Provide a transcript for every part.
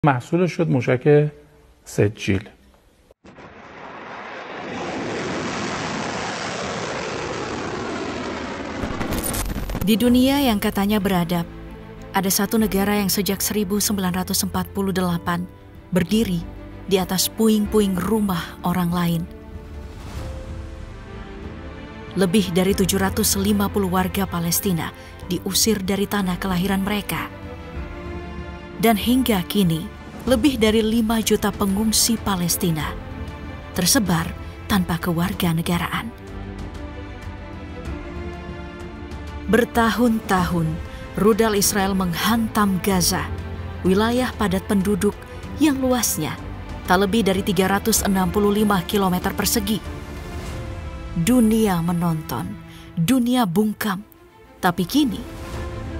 محصولش شد موشک سجیل. Di dunia yang katanya beradab, ada satu negara yang sejak 1948 berdiri di atas puing-puing rumah orang lain. Lebih dari 750 warga Palestina diusir dari tanah kelahiran mereka. Dan hingga kini, lebih dari 5 juta pengungsi Palestina tersebar tanpa kewarganegaraan. Bertahun-tahun, rudal Israel menghantam Gaza, wilayah padat penduduk yang luasnya tak lebih dari 365 km persegi. Dunia menonton, dunia bungkam. Tapi kini,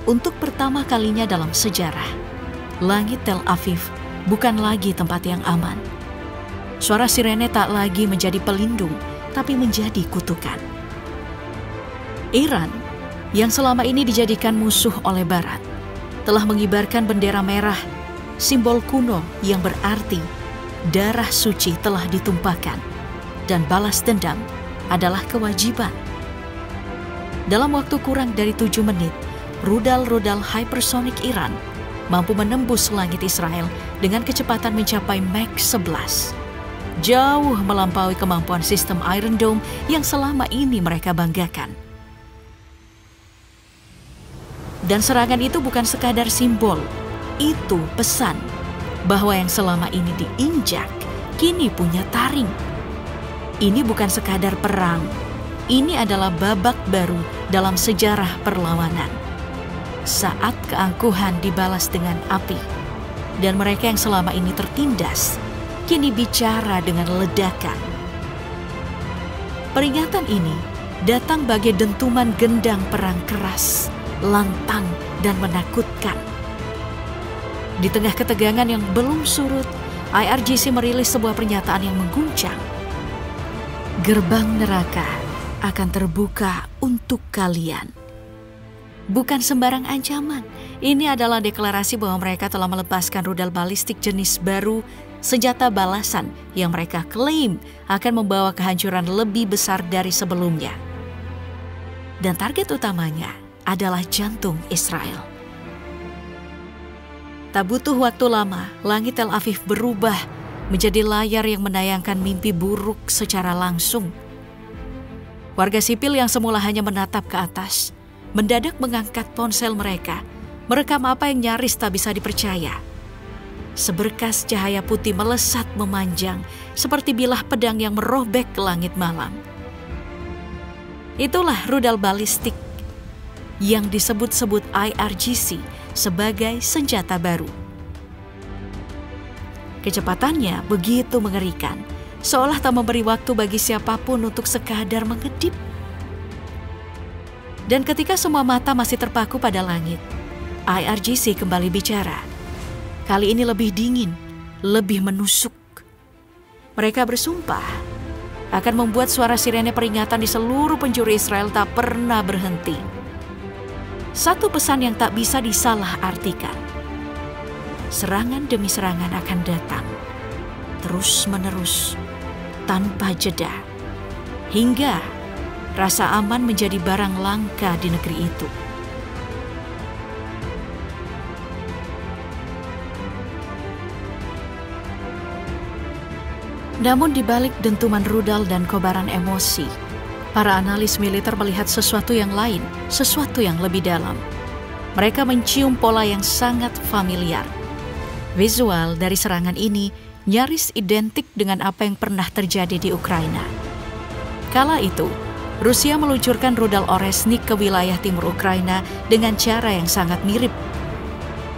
untuk pertama kalinya dalam sejarah, langit Tel Aviv bukan lagi tempat yang aman. Suara sirene tak lagi menjadi pelindung, tapi menjadi kutukan. Iran, yang selama ini dijadikan musuh oleh Barat, telah mengibarkan bendera merah, simbol kuno yang berarti darah suci telah ditumpahkan, dan balas dendam adalah kewajiban. Dalam waktu kurang dari 7 menit, rudal-rudal hypersonic Iran mampu menembus langit Israel dengan kecepatan mencapai Mach 11. Jauh melampaui kemampuan sistem Iron Dome yang selama ini mereka banggakan. Dan serangan itu bukan sekadar simbol, itu pesan bahwa yang selama ini diinjak kini punya taring. Ini bukan sekadar perang, ini adalah babak baru dalam sejarah perlawanan. Saat keangkuhan dibalas dengan api, dan mereka yang selama ini tertindas, kini bicara dengan ledakan. Peringatan ini datang bagai dentuman gendang perang keras, lantang dan menakutkan. Di tengah ketegangan yang belum surut, IRGC merilis sebuah pernyataan yang mengguncang. Gerbang neraka akan terbuka untuk kalian. Bukan sembarang ancaman. Ini adalah deklarasi bahwa mereka telah melepaskan rudal balistik jenis baru, senjata balasan yang mereka klaim akan membawa kehancuran lebih besar dari sebelumnya. Dan target utamanya adalah jantung Israel. Tak butuh waktu lama, langit Tel Aviv berubah menjadi layar yang menayangkan mimpi buruk secara langsung. Warga sipil yang semula hanya menatap ke atas, mendadak mengangkat ponsel mereka, merekam apa yang nyaris tak bisa dipercaya. Seberkas cahaya putih melesat memanjang, seperti bilah pedang yang merobek ke langit malam. Itulah rudal balistik yang disebut-sebut IRGC sebagai senjata baru. Kecepatannya begitu mengerikan, seolah tak memberi waktu bagi siapapun untuk sekadar mengedip. Dan ketika semua mata masih terpaku pada langit, IRGC kembali bicara. Kali ini lebih dingin, lebih menusuk. Mereka bersumpah akan membuat suara sirene peringatan di seluruh penjuru Israel tak pernah berhenti. Satu pesan yang tak bisa disalahartikan. Serangan demi serangan akan datang, terus-menerus, tanpa jeda, hingga rasa aman menjadi barang langka di negeri itu. Namun di balik dentuman rudal dan kobaran emosi, para analis militer melihat sesuatu yang lain, sesuatu yang lebih dalam. Mereka mencium pola yang sangat familiar. Visual dari serangan ini nyaris identik dengan apa yang pernah terjadi di Ukraina. Kala itu, Rusia meluncurkan rudal Oresnik ke wilayah timur Ukraina dengan cara yang sangat mirip.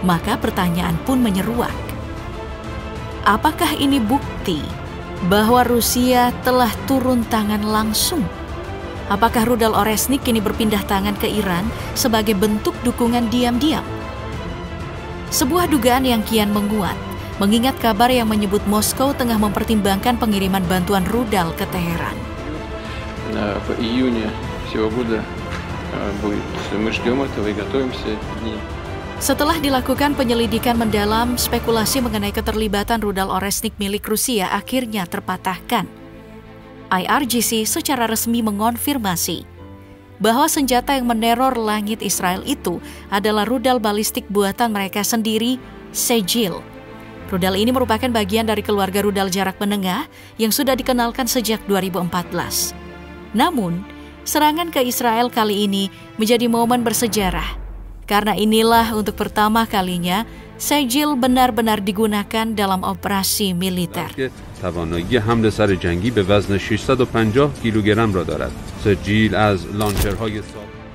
Maka pertanyaan pun menyeruak. Apakah ini bukti bahwa Rusia telah turun tangan langsung? Apakah rudal Oresnik kini berpindah tangan ke Iran sebagai bentuk dukungan diam-diam? Sebuah dugaan yang kian menguat, mengingat kabar yang menyebut Moskow tengah mempertimbangkan pengiriman bantuan rudal ke Teheran. В июне сего года будет. Мы ждем этого и готовимся. Setelah dilakukan penyelidikan mendalam, spekulasi mengenai keterlibatan rudal Oresnik milik Rusia akhirnya terpatahkan. IRGC secara resmi mengonfirmasi bahwa senjata yang meneror langit Israel itu adalah rudal balistik buatan mereka sendiri, Sejil. Rudal ini merupakan bagian dari keluarga rudal jarak menengah yang sudah dikenalkan sejak 2014. Namun, serangan ke Israel kali ini menjadi momen bersejarah, karena inilah untuk pertama kalinya Sejil benar-benar digunakan dalam operasi militer. توانایی حمل سر جنگی به وزن 650 کیلوگرم را دارد. سجیل از لانچرهای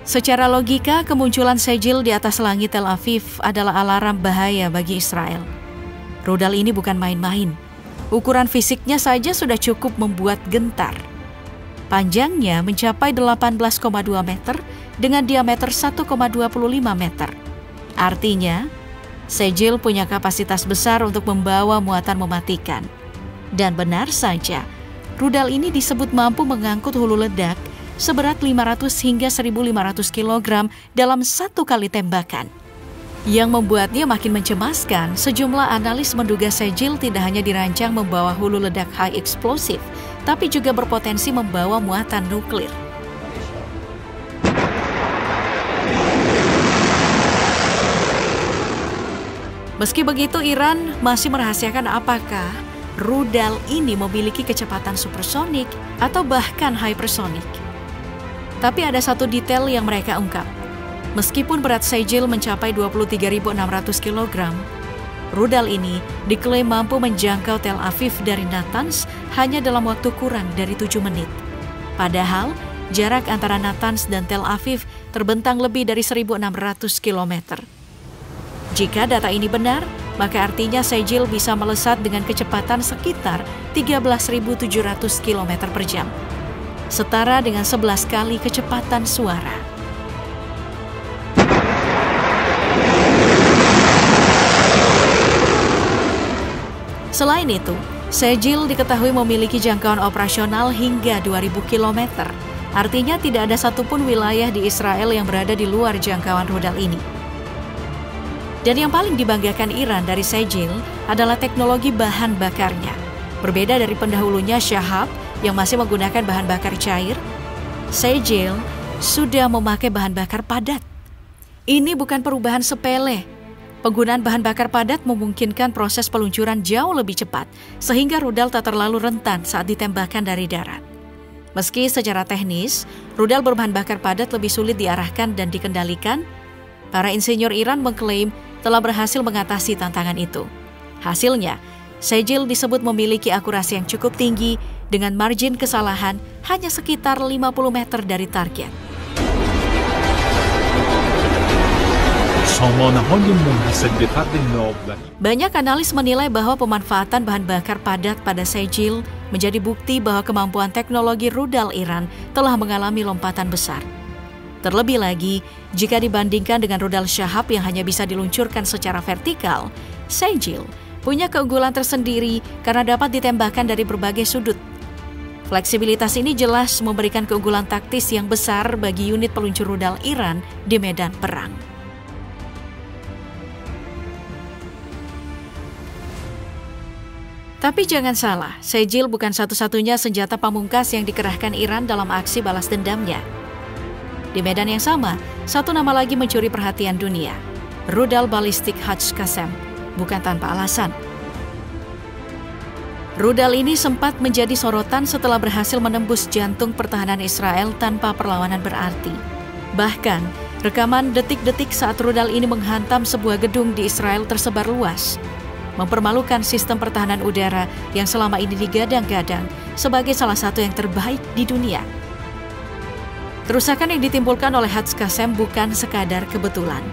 Secara logika, kemunculan Sejil di atas langit Tel Aviv adalah alarm bahaya bagi Israel. Rudal ini bukan main-main. Ukuran fisiknya saja sudah cukup membuat gentar. Panjangnya mencapai 18,2 meter dengan diameter 1,25 meter. Artinya, Sejil punya kapasitas besar untuk membawa muatan mematikan. Dan benar saja, rudal ini disebut mampu mengangkut hulu ledak seberat 500 hingga 1.500 kg dalam satu kali tembakan. Yang membuatnya makin mencemaskan, sejumlah analis menduga Sejil tidak hanya dirancang membawa hulu ledak high explosive, tapi juga berpotensi membawa muatan nuklir. Meski begitu, Iran masih merahasiakan apakah rudal ini memiliki kecepatan supersonik atau bahkan hypersonic. Tapi ada satu detail yang mereka ungkap. Meskipun berat Sejil mencapai 23.600 kg, rudal ini diklaim mampu menjangkau Tel Aviv dari Natanz hanya dalam waktu kurang dari 7 menit. Padahal, jarak antara Natanz dan Tel Aviv terbentang lebih dari 1.600 km. Jika data ini benar, maka artinya Sejil bisa melesat dengan kecepatan sekitar 13.700 km per jam. Setara dengan 11 kali kecepatan suara. Selain itu, Sejil diketahui memiliki jangkauan operasional hingga 2.000 km. Artinya tidak ada satupun wilayah di Israel yang berada di luar jangkauan rudal ini. Dan yang paling dibanggakan Iran dari Sejil adalah teknologi bahan bakarnya. Berbeda dari pendahulunya Shahab yang masih menggunakan bahan bakar cair, Sejil sudah memakai bahan bakar padat. Ini bukan perubahan sepele. Penggunaan bahan bakar padat memungkinkan proses peluncuran jauh lebih cepat, sehingga rudal tak terlalu rentan saat ditembakkan dari darat. Meski secara teknis, rudal berbahan bakar padat lebih sulit diarahkan dan dikendalikan, para insinyur Iran mengklaim telah berhasil mengatasi tantangan itu. Hasilnya, Sejil disebut memiliki akurasi yang cukup tinggi dengan margin kesalahan hanya sekitar 50 meter dari target. Banyak analis menilai bahwa pemanfaatan bahan bakar padat pada Sejil menjadi bukti bahwa kemampuan teknologi rudal Iran telah mengalami lompatan besar. Terlebih lagi, jika dibandingkan dengan rudal Shahab yang hanya bisa diluncurkan secara vertikal, Sejil punya keunggulan tersendiri karena dapat ditembakkan dari berbagai sudut. Fleksibilitas ini jelas memberikan keunggulan taktis yang besar bagi unit peluncur rudal Iran di medan perang. Tapi jangan salah, Sejil bukan satu-satunya senjata pamungkas yang dikerahkan Iran dalam aksi balas dendamnya. Di medan yang sama, satu nama lagi mencuri perhatian dunia, rudal balistik Hats-Qassem, bukan tanpa alasan. Rudal ini sempat menjadi sorotan setelah berhasil menembus jantung pertahanan Israel tanpa perlawanan berarti. Bahkan, rekaman detik-detik saat rudal ini menghantam sebuah gedung di Israel tersebar luas, mempermalukan sistem pertahanan udara yang selama ini digadang-gadang sebagai salah satu yang terbaik di dunia. Kerusakan yang ditimbulkan oleh Hats-Qassem bukan sekadar kebetulan.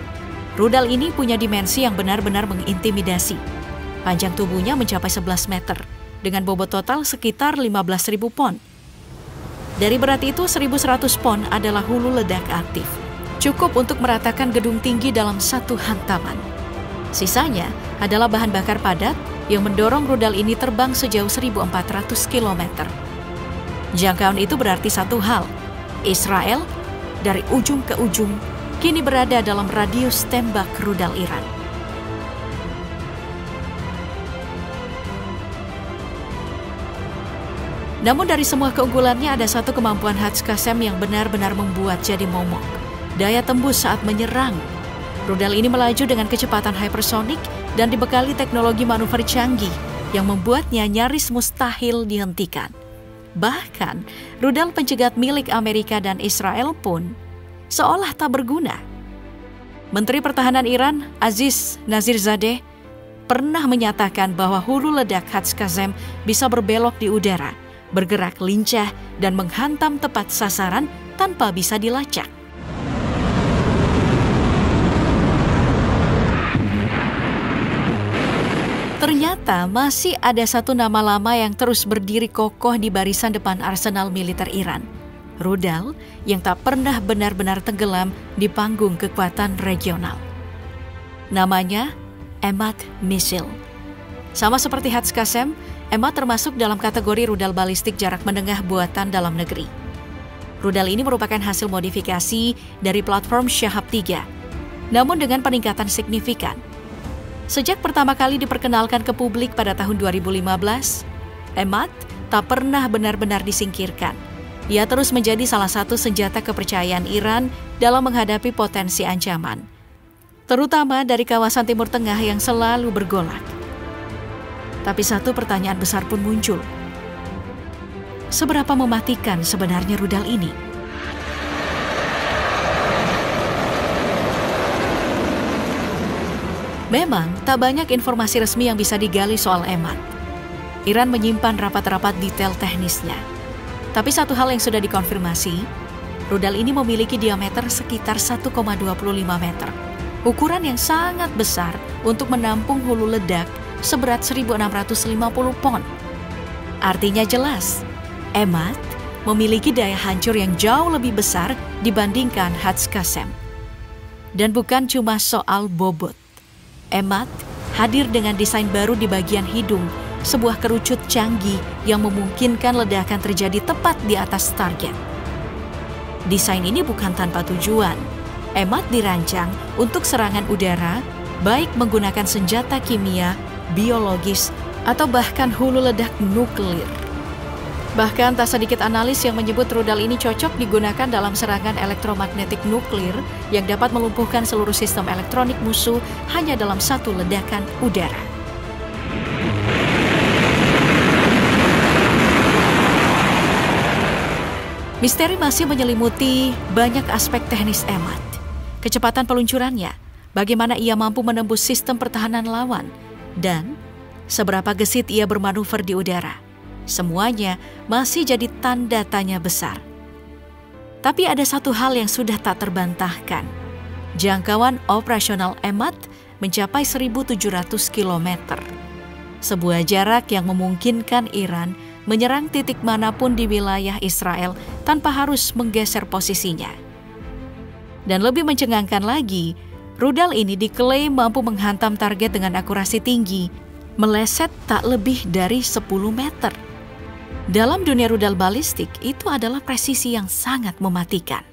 Rudal ini punya dimensi yang benar-benar mengintimidasi. Panjang tubuhnya mencapai 11 meter, dengan bobot total sekitar 15.000 pon. Dari berat itu, 1.100 pon adalah hulu ledak aktif. Cukup untuk meratakan gedung tinggi dalam satu hantaman. Sisanya adalah bahan bakar padat yang mendorong rudal ini terbang sejauh 1.400 km. Jangkauan itu berarti satu hal, Israel dari ujung ke ujung kini berada dalam radius tembak rudal Iran. Namun dari semua keunggulannya ada satu kemampuan Hatz-Qassem yang benar-benar membuat jadi momok. Daya tembus saat menyerang. Rudal ini melaju dengan kecepatan hypersonik dan dibekali teknologi manuver canggih yang membuatnya nyaris mustahil dihentikan. Bahkan, rudal pencegat milik Amerika dan Israel pun seolah tak berguna. Menteri Pertahanan Iran, Aziz Nazirzadeh, pernah menyatakan bahwa hulu ledak Hatz-Qassem bisa berbelok di udara, bergerak lincah dan menghantam tepat sasaran tanpa bisa dilacak. Ternyata masih ada satu nama lama yang terus berdiri kokoh di barisan depan arsenal militer Iran. Rudal yang tak pernah benar-benar tenggelam di panggung kekuatan regional. Namanya Emad Missile. Sama seperti Hatz-Qassem, Emad termasuk dalam kategori rudal balistik jarak menengah buatan dalam negeri. Rudal ini merupakan hasil modifikasi dari platform Shahab 3, namun dengan peningkatan signifikan. Sejak pertama kali diperkenalkan ke publik pada tahun 2015, Emad tak pernah benar-benar disingkirkan. Ia terus menjadi salah satu senjata kepercayaan Iran dalam menghadapi potensi ancaman, terutama dari kawasan Timur Tengah yang selalu bergolak. Tapi satu pertanyaan besar pun muncul. Seberapa mematikan sebenarnya rudal ini? Memang, tak banyak informasi resmi yang bisa digali soal Emad. Iran menyimpan rapat-rapat detail teknisnya. Tapi satu hal yang sudah dikonfirmasi, rudal ini memiliki diameter sekitar 1,25 meter. Ukuran yang sangat besar untuk menampung hulu ledak seberat 1.650 pon. Artinya jelas, Emad memiliki daya hancur yang jauh lebih besar dibandingkan Hatz-Qassem. Dan bukan cuma soal bobot. Emad hadir dengan desain baru di bagian hidung, sebuah kerucut canggih yang memungkinkan ledakan terjadi tepat di atas target. Desain ini bukan tanpa tujuan. Emad dirancang untuk serangan udara, baik menggunakan senjata kimia, biologis, atau bahkan hulu ledak nuklir. Bahkan tak sedikit analis yang menyebut rudal ini cocok digunakan dalam serangan elektromagnetik nuklir yang dapat melumpuhkan seluruh sistem elektronik musuh hanya dalam satu ledakan udara. Misteri masih menyelimuti banyak aspek teknis Emad. Kecepatan peluncurannya, bagaimana ia mampu menembus sistem pertahanan lawan, dan seberapa gesit ia bermanuver di udara. Semuanya masih jadi tanda tanya besar. Tapi ada satu hal yang sudah tak terbantahkan. Jangkauan operasional Emad mencapai 1.700 km. Sebuah jarak yang memungkinkan Iran menyerang titik manapun di wilayah Israel tanpa harus menggeser posisinya. Dan lebih mencengangkan lagi, rudal ini diklaim mampu menghantam target dengan akurasi tinggi, meleset tak lebih dari 10 meter. Dalam dunia rudal balistik, itu adalah presisi yang sangat mematikan.